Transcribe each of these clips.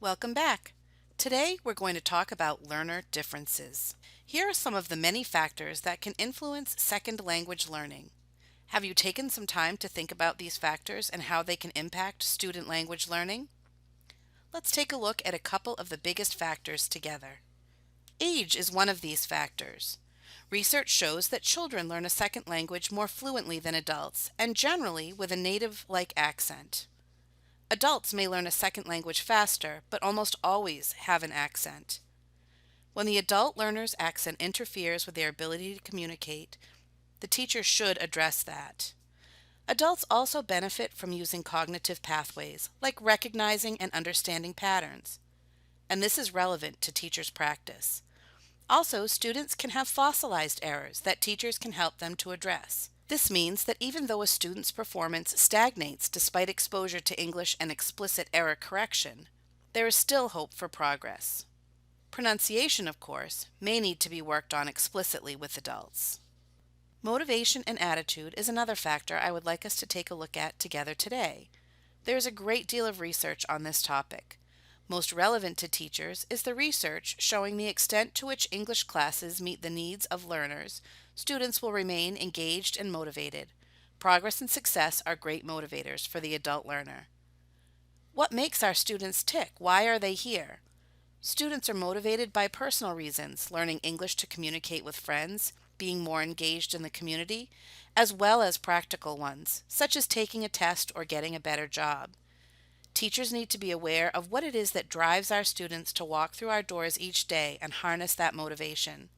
Welcome back. Today we're going to talk about learner differences. Here are some of the many factors that can influence second language learning. Have you taken some time to think about these factors and how they can impact student language learning? Let's take a look at a couple of the biggest factors together. Age is one of these factors. Research shows that children learn a second language more fluently than adults, and generally with a native-like accent. Adults may learn a second language faster, but almost always have an accent. When the adult learner's accent interferes with their ability to communicate, the teacher should address that. Adults also benefit from using cognitive pathways, like recognizing and understanding patterns. And this is relevant to teachers' practice. Also, students can have fossilized errors that teachers can help them to address. This means that even though a student's performance stagnates despite exposure to English and explicit error correction, there is still hope for progress. Pronunciation, of course, may need to be worked on explicitly with adults. Motivation and attitude is another factor I would like us to take a look at together today. There is a great deal of research on this topic. Most relevant to teachers is the research showing the extent to which English classes meet the needs of learners. Students will remain engaged and motivated. Progress and success are great motivators for the adult learner. What makes our students tick? Why are they here? Students are motivated by personal reasons, learning English to communicate with friends, being more engaged in the community, as well as practical ones, such as taking a test or getting a better job. Teachers need to be aware of what it is that drives our students to walk through our doors each day and harness that motivation.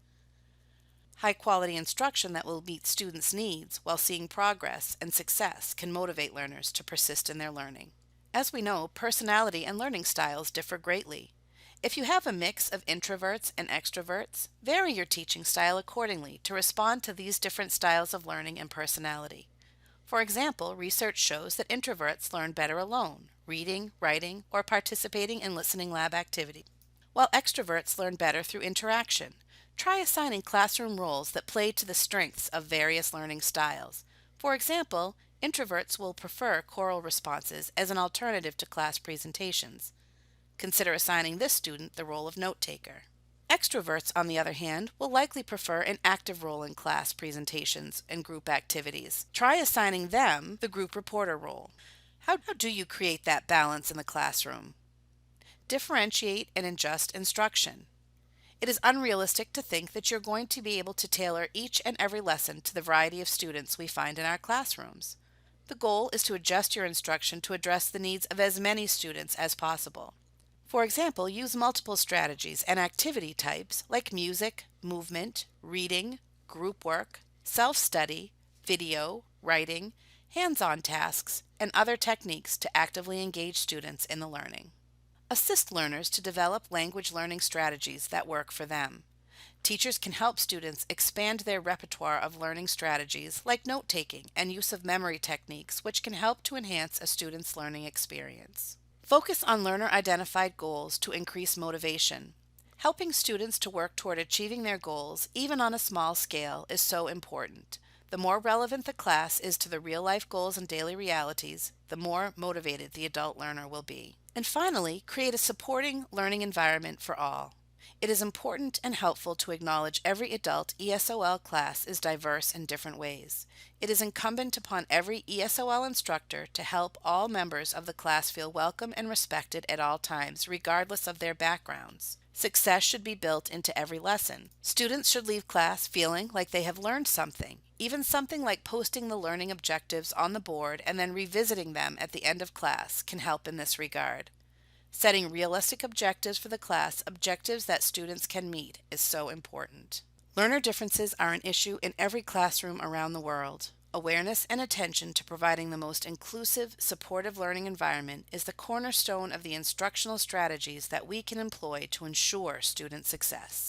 High-quality instruction that will meet students' needs while seeing progress and success can motivate learners to persist in their learning. As we know, personality and learning styles differ greatly. If you have a mix of introverts and extroverts, vary your teaching style accordingly to respond to these different styles of learning and personality. For example, research shows that introverts learn better alone, reading, writing, or participating in listening lab activity, while extroverts learn better through interaction. Try assigning classroom roles that play to the strengths of various learning styles. For example, introverts will prefer choral responses as an alternative to class presentations. Consider assigning this student the role of note-taker. Extroverts, on the other hand, will likely prefer an active role in class presentations and group activities. Try assigning them the group reporter role. How do you create that balance in the classroom? Differentiate and adjust instruction. It is unrealistic to think that you're going to be able to tailor each and every lesson to the variety of students we find in our classrooms. The goal is to adjust your instruction to address the needs of as many students as possible. For example, use multiple strategies and activity types like music, movement, reading, group work, self-study, video, writing, hands-on tasks, and other techniques to actively engage students in the learning. Assist learners to develop language learning strategies that work for them. Teachers can help students expand their repertoire of learning strategies like note-taking and use of memory techniques, which can help to enhance a student's learning experience. Focus on learner-identified goals to increase motivation. Helping students to work toward achieving their goals, even on a small scale, is so important. The more relevant the class is to the real-life goals and daily realities, the more motivated the adult learner will be. And finally, create a supporting learning environment for all. It is important and helpful to acknowledge every adult ESOL class is diverse in different ways. It is incumbent upon every ESOL instructor to help all members of the class feel welcome and respected at all times, regardless of their backgrounds. Success should be built into every lesson. Students should leave class feeling like they have learned something. Even something like posting the learning objectives on the board and then revisiting them at the end of class can help in this regard. Setting realistic objectives for the class, objectives that students can meet, is so important. Learner differences are an issue in every classroom around the world. Awareness and attention to providing the most inclusive, supportive learning environment is the cornerstone of the instructional strategies that we can employ to ensure student success.